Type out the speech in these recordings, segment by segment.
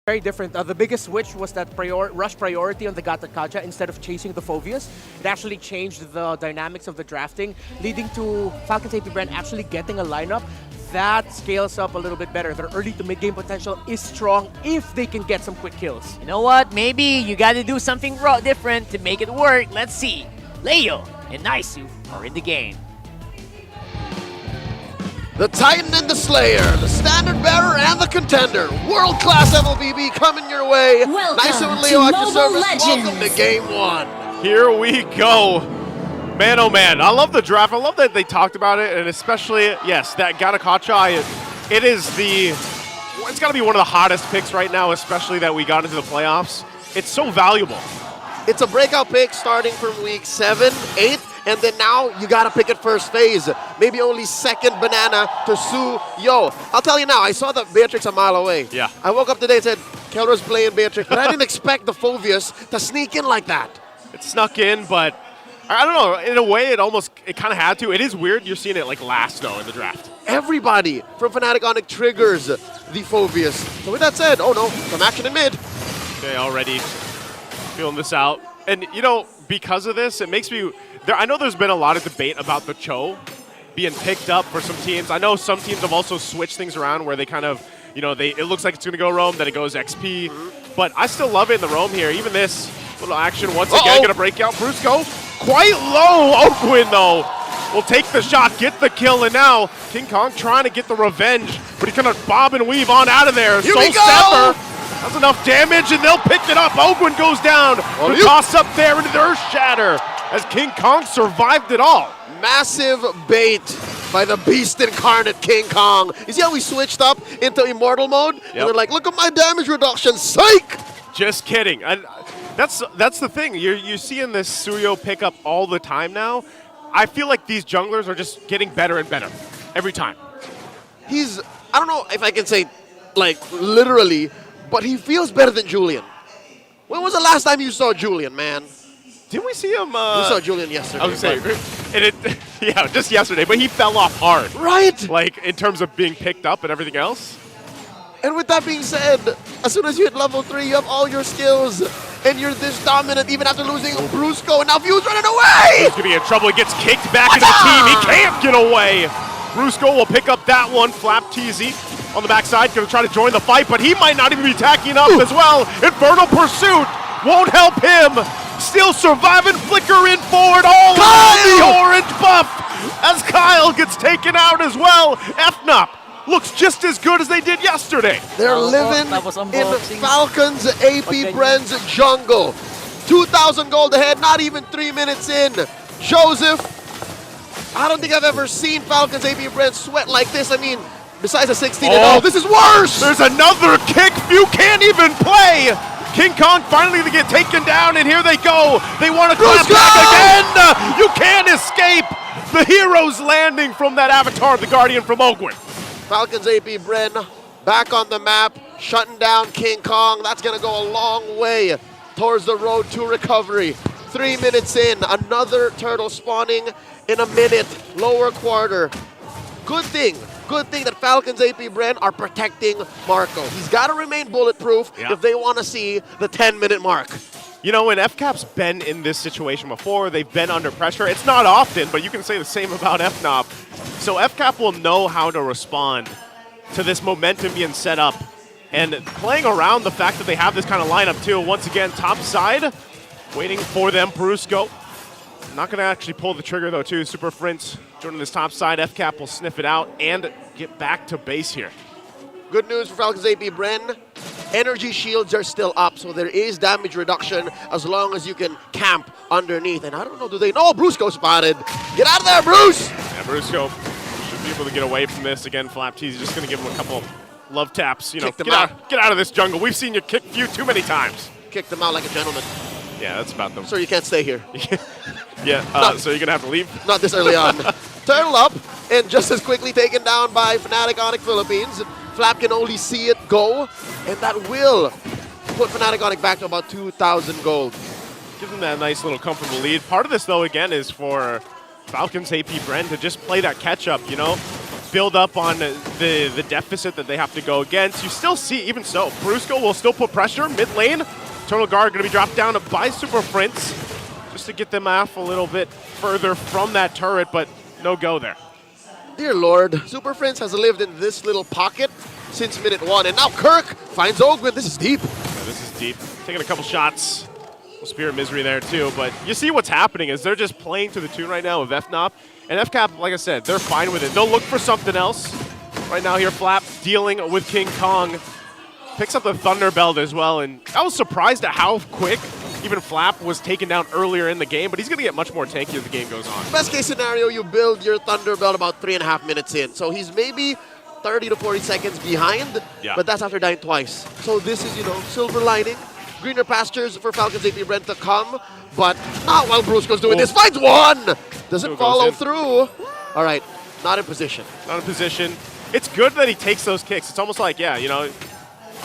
Very different. The biggest switch was that rush priority on the Gata Kaja instead of chasing the Phobias. It actually changed the dynamics of the drafting, leading to Falcon's AP brand actually getting a lineup that scales up a little bit better. Their early to mid-game potential is strong if they can get some quick kills. You know what? Maybe you gotta do something different to make it work. Let's see. Leo and Naisu are in the game. The Titan and the Slayer, the Standard Bearer and the Contender. World-class MLBB coming your way. Naisu and Leo at your service. Welcome to Game 1. Here we go. Man, oh man, I love the draft. I love that they talked about it, and especially, yes, that Gatakacha, it's got to be one of the hottest picks right now, especially that we got into the playoffs. It's so valuable. It's a breakout pick starting from week 7, 8, and then now you gotta pick it first phase. Maybe only second banana to Su. Yo, I'll tell you now, I saw the Beatrix a mile away. Yeah. I woke up today and said, Keller's playing Beatrix, but I didn't expect the Phobias to sneak in like that. It snuck in, but I don't know, in a way it kind of had to. It is weird you're seeing it like last though in the draft. Everybody from Fnatic Onic triggers the Phobias. So with that said, oh no, some action in mid. Okay, already feeling this out. And you know, because of this, it makes me, I know there's been a lot of debate about the Cho being picked up for some teams. I know some teams have also switched things around where they kind of, you know, it looks like it's going to go roam, then it goes XP. But I still love it in the roam here. Even this little action, once again, going to break out Brusko. Quite low. Oakwin, though, will take the shot, get the kill, and now King Kong trying to get the revenge, but he's going to bob and weave on out of there. Here we go. Stepper. That's enough damage, and they'll pick it up. Oakwin goes down. The toss up there into the Earth Shatter as King Kong survived it all. Massive bait by the beast incarnate King Kong. You see how we switched up into immortal mode? Yep. And they're like, look at my damage reduction, psych! Just kidding. That's the thing. You're seeing this Suyo pick up all the time now. I feel like these junglers are just getting better and better every time. I don't know if I can say, like, literally, but he feels better than Julian. When was the last time you saw Julian, man? Didn't we see him? We saw Julian yesterday. I was saying, yeah, just yesterday, but he fell off hard. Right! Like, in terms of being picked up and everything else. And with that being said, as soon as you hit level 3, you have all your skills, and you're this dominant even after losing Brusko, and now View's running away! He's gonna be in trouble. He gets kicked back into the team. He can't get away. Brusko will pick up that one. Flap TZ on the backside, gonna try to join the fight, but he might not even be tacking up as well. Infernal Pursuit won't help him. Still surviving, flickering forward all on the orange buff as Kyle gets taken out as well. FNOP looks just as good as they did yesterday. They're living in Falcon's AP Brand's jungle. 2,000 gold ahead, not even 3 minutes in. Joseph, I don't think I've ever seen Falcon's AP Brand sweat like this. I mean, besides a 16-0, this is worse! There's another kick. Few can't even play. King Kong finally to get taken down, and here they go. They want to clap back again. You can't escape. The hero's landing from that avatar of the Guardian from Oakwin. Falcons AP Bren back on the map, shutting down King Kong. That's going to go a long way towards the road to recovery. 3 minutes in, another turtle spawning in a minute, lower quarter. Good thing that Falcons AP Bren are protecting Marco. He's got to remain bulletproof if they want to see the 10-minute mark. You know, when FCAP's been in this situation before, they've been under pressure. It's not often, but you can say the same about FNOP. So FCAP will know how to respond to this momentum being set up. And playing around the fact that they have this kind of lineup too. Once again, top side, waiting for them, Brusko. Not going to actually pull the trigger though too. Super Frince joining this top side. FCAP will sniff it out and get back to base here. Good news for Falcons AP Bren. Energy shields are still up, so there is damage reduction as long as you can camp underneath. And I don't know, do they know? Brusko spotted. Get out of there, Bruce! Yeah, Brusko should be able to get away from this. Again, Flap T's just going to give him a couple love taps. You know, get out of this jungle. We've seen you kick Few too many times. Kick them out like a gentleman. Yeah, that's about them. Sir, you can't stay here. Yeah, so you're going to have to leave? Not this early on. Turtle up, and just as quickly taken down by Fnatic Onic Philippines. Flap can only see it go, and that will put Fnatic Onic back to about 2,000 gold. Give them that nice little comfortable lead. Part of this, though, again, is for Falcons AP Bren to just play that catch-up, you know? build up on the deficit that they have to go against. You still see, even so, Brusko will still put pressure mid lane. Eternal Guard going to be dropped down by Super Prince just to get them off a little bit further from that turret, but no go there. Dear Lord, Super Prince has lived in this little pocket since minute 1, and now Kirk finds Ogwin. This is deep. Yeah, this is deep. Taking a couple shots. Spirit Misery there too, but you see what's happening is they're just playing to the tune right now of FNOP, and FCAP, like I said, they're fine with it. They'll look for something else. Right now here, Flap dealing with King Kong. Picks up the Thunder Belt as well, and I was surprised at how quick even Flap was taken down earlier in the game, but he's going to get much more tanky as the game goes on. Best case scenario, you build your Thunder Belt about 3.5 minutes in, so he's maybe 30 to 40 seconds behind, but that's after dying twice. So this is, you know, silver lining. Greener pastures for Falcon's AP Brent to come, but not while Brusko's doing this. Finds one! Doesn't follow through. All right, not in position. Not in position. It's good that he takes those kicks. It's almost like, yeah, you know,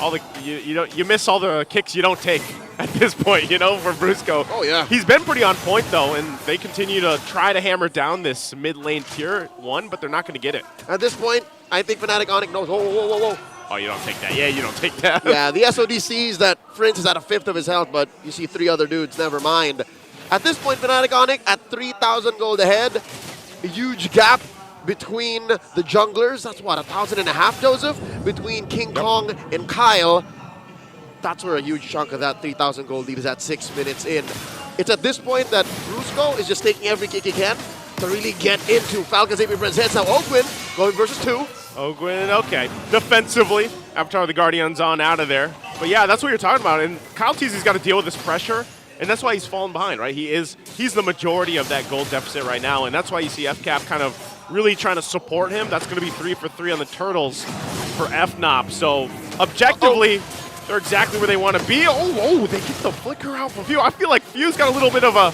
all the you miss all the kicks you don't take at this point, you know, for Brusko. Oh, yeah. He's been pretty on point, though, and they continue to try to hammer down this mid-lane tier 1, but they're not going to get it. At this point, I think Fnatic Onic knows, whoa, whoa, whoa, whoa. Oh, you don't take that. Yeah, you don't take that. Yeah, the SOD sees that Prince is at 1/5 of his health, but you see 3 other dudes, never mind. At this point, Fnatic Onic at 3,000 gold ahead. A huge gap between the junglers. That's what, 1,500, Joseph? Between King Kong and Kyle. That's where a huge chunk of that 3,000 gold lead is at 6 minutes in. It's at this point that Brusko is just taking every kick he can to really get into Falcon's AP Brent's heads. Now Ogwin going versus 2. Ogwin, okay. Defensively, Avatar of the Guardian's on out of there. But yeah, that's what you're talking about. And Kyle Teasy's got to deal with this pressure, and that's why he's fallen behind, right? He's the majority of that gold deficit right now, and that's why you see FCAP kind of really trying to support him. That's going to be 3 for 3 on the Turtles for FNOP. So objectively, they're exactly where they want to be. Oh, they get the flicker out from Few. I feel like Few's got a little bit of a...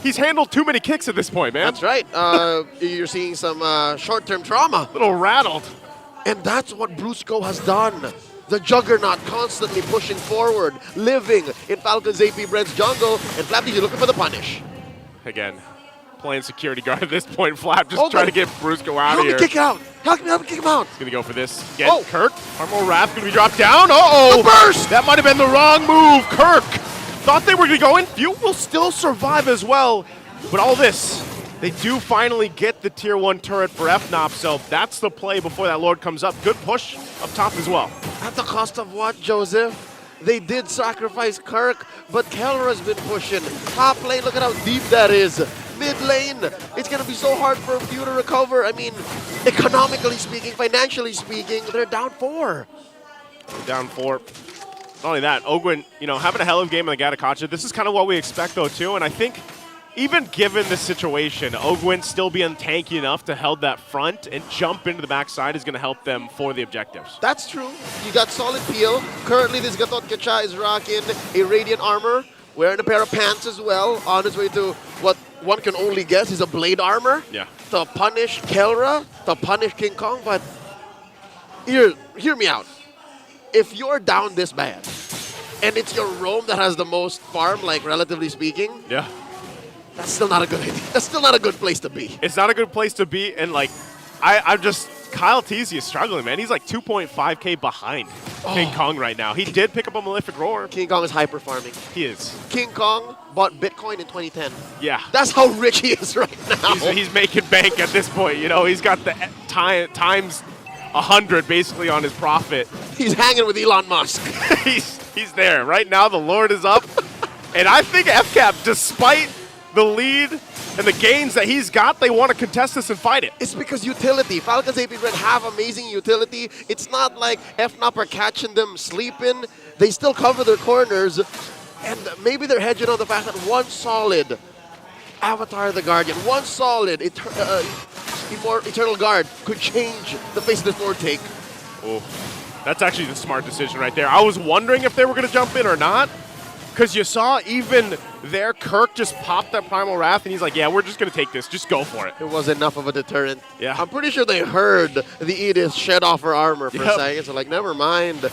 He's handled too many kicks at this point, man. That's right. You're seeing some short-term trauma. A little rattled. And that's what Brusko has done. The Juggernaut constantly pushing forward, living in Falcon's AP Brent's jungle, and Flappy's looking for the punish. Again, playing security guard at this point. Flap just trying to get Brusko out of here. Help me kick out. Help me kick him out. He's going to go for this. Get Kirk. Armor Wrath going to be dropped down. The burst! That might have been the wrong move. Kirk thought they were going to go in. Few will still survive as well. But all this, they do finally get the tier 1 turret for FNOP, so that's the play before that Lord comes up. Good push up top as well. At the cost of what, Joseph? They did sacrifice Kirk, but Kelra's been pushing. Top lane, look at how deep that is. Mid lane, it's going to be so hard for Few to recover. I mean, economically speaking, financially speaking, they're down 4. Down 4. Not only that, Ogwin, you know, having a hell of a game in the Gatakacha. This is kind of what we expect, though, too. And I think even given the situation, Ogwin still being tanky enough to hold that front and jump into the backside is going to help them for the objectives. That's true. You got solid peel. Currently, this Gatot Kacha is rocking a Radiant armor, wearing a pair of pants as well, on his way to what one can only guess is a Blade armor. Yeah. To punish Kelra, to punish King Kong, but hear me out. If you're down this bad, and it's your roam that has the most farm, like relatively speaking, yeah, that's still not a good idea. That's still not a good place to be. It's not a good place to be, and like, I'm just, Kyle Teasy is struggling, man. He's like 2.5K behind King Kong right now. He did pick up a Malefic Roar. King Kong is hyper farming. He is. King Kong bought Bitcoin in 2010. Yeah. That's how rich he is right now. He's making bank at this point. You know, he's got the times 100 basically on his profit. He's hanging with Elon Musk. he's there. Right now, the Lord is up. And I think FCAP, despite the lead and the gains that he's got, they want to contest this and fight it. It's because utility. Falcon's AP Brent have amazing utility. It's not like FNOP are catching them sleeping. They still cover their corners. And maybe they're hedging on the fact that one solid Avatar of the Guardian, one solid Eternal Guard could change the face of this Lord take. Oh, that's actually the smart decision right there. I was wondering if they were going to jump in or not, because you saw even there, Kirk just popped that Primal Wrath, and he's like, yeah, we're just going to take this. Just go for it. It was enough of a deterrent. Yeah. I'm pretty sure they heard the Edith shed off her armor for a second, so like, never mind. Is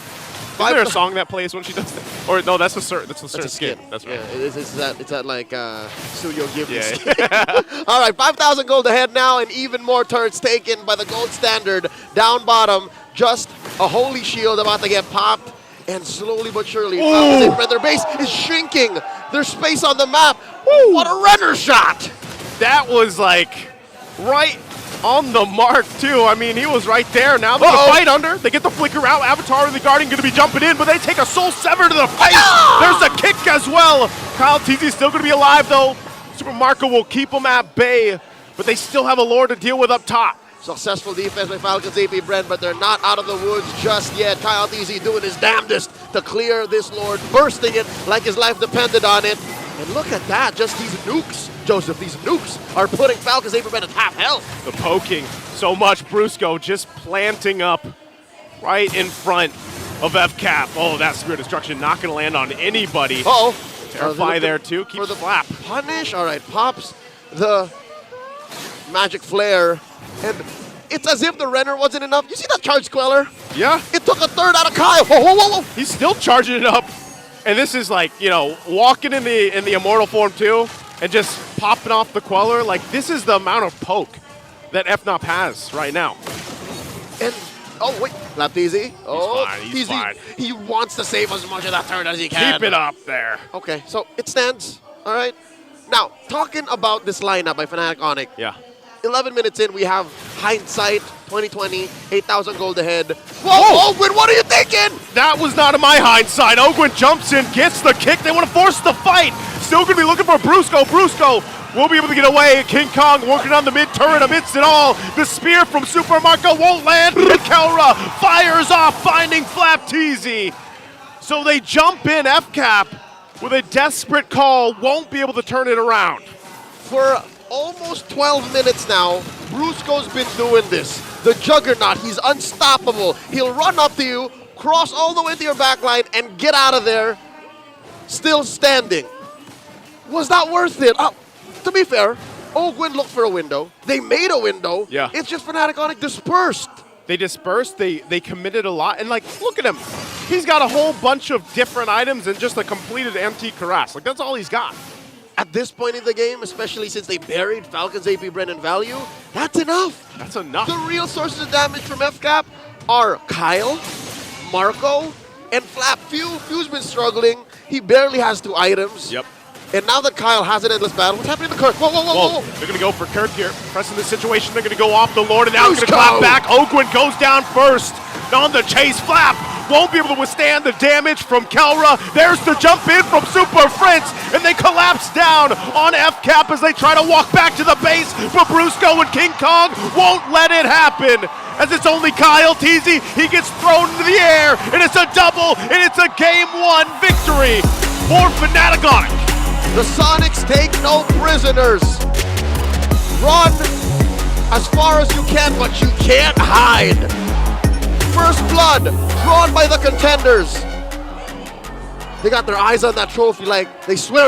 there a song that plays when she does that? Or no, that's a certain That's a skin. That's right. Yeah, it's that like Studio Ghibli Yeah. skin. All right, 5,000 gold ahead now, and even more turrets taken by the gold standard. Down bottom, just a holy shield about to get popped, and slowly but surely, their base is shrinking. There's space on the map. Woo, what a runner shot! That was like right on the mark too. I mean, he was right there. Now they're gonna fight under. They get the flicker out. Avatar and the Guardian gonna be jumping in, but they take a Soul Sever to the face. There's a kick as well. Kyle TZ still gonna be alive though. Super Marco will keep him at bay, but they still have a lore to deal with up top. Successful defense by Falcons AP Brent, but they're not out of the woods just yet. Kyle TZ doing his damnedest to clear this Lord, bursting it like his life depended on it. And look at that, just these nukes, Joseph, these nukes are putting Falcons AP Brent at half health. The poking so much. Brusko just planting up right in front of FCAP. Oh, that Spirit Destruction not going to land on anybody. Uh-oh. Terrify there too. Keeps for the flap. Punish. All right, pops the magic flare. And it's as if the Renner wasn't enough. You see that charge queller? Yeah. It took a third out of Kyle. Whoa, whoa, whoa, whoa. He's still charging it up. And this is like, you know, walking in the immortal form too and just popping off the queller. Like, this is the amount of poke that FNOP has right now. And, oh, wait. Lap TZ. Oh, He's fine. He wants to save as much of that turret as he can. Keep it up there. Okay, so it stands. All right. Now, talking about this lineup by Fnatic Onic. Yeah. 11 minutes in, we have hindsight 2020, 8,000 gold ahead. Whoa, Ogwin, what are you thinking? That was not in my hindsight. Ogwin jumps in, gets the kick. They want to force the fight. Still going to be looking for Brusko. Brusko will be able to get away. King Kong working on the mid turret amidst it all. The spear from Super Marco won't land. And Kelra fires off, finding Flap TZ. So they jump in FCAP with a desperate call. Won't be able to turn it around. For almost 12 minutes now, Brusko's been doing this. The Juggernaut, he's unstoppable. He'll run up to you, cross all the way to your backline, and get out of there, still standing. Was that worth it? To be fair, Ogwin looked for a window. They made a window. Yeah. It's just Fnatic Onic dispersed. They dispersed, they committed a lot, and like, look at him. He's got a whole bunch of different items and just a completed empty Karas. Like, that's all he's got. At this point in the game, especially since they buried Falcons AP Brent in value, that's enough. That's enough. The real sources of damage from FCAP are Kyle, Marco, and Flap. Few's been struggling. He barely has 2 items. Yep. And now that Kyle has an endless battle, what's happening to Kirk? Whoa, whoa, whoa, whoa. They're going to go for Kirk here. Pressing the situation, they're going to go off the Lord, and now it's going to Brusko. clap back. Ogwin goes down first. On the chase, Flap won't be able to withstand the damage from Kelra. There's the jump in from Super Prince, and they collapse down on FCAP as they try to walk back to the base, but Brusko and King Kong won't let it happen. As it's only Kyle TZ, he gets thrown into the air, and it's a double, and it's a Game 1 victory for Fnatic Onic. The Sonics take no prisoners. Run as far as you can, but you can't hide. First blood drawn by the contenders. They got their eyes on that trophy like they swear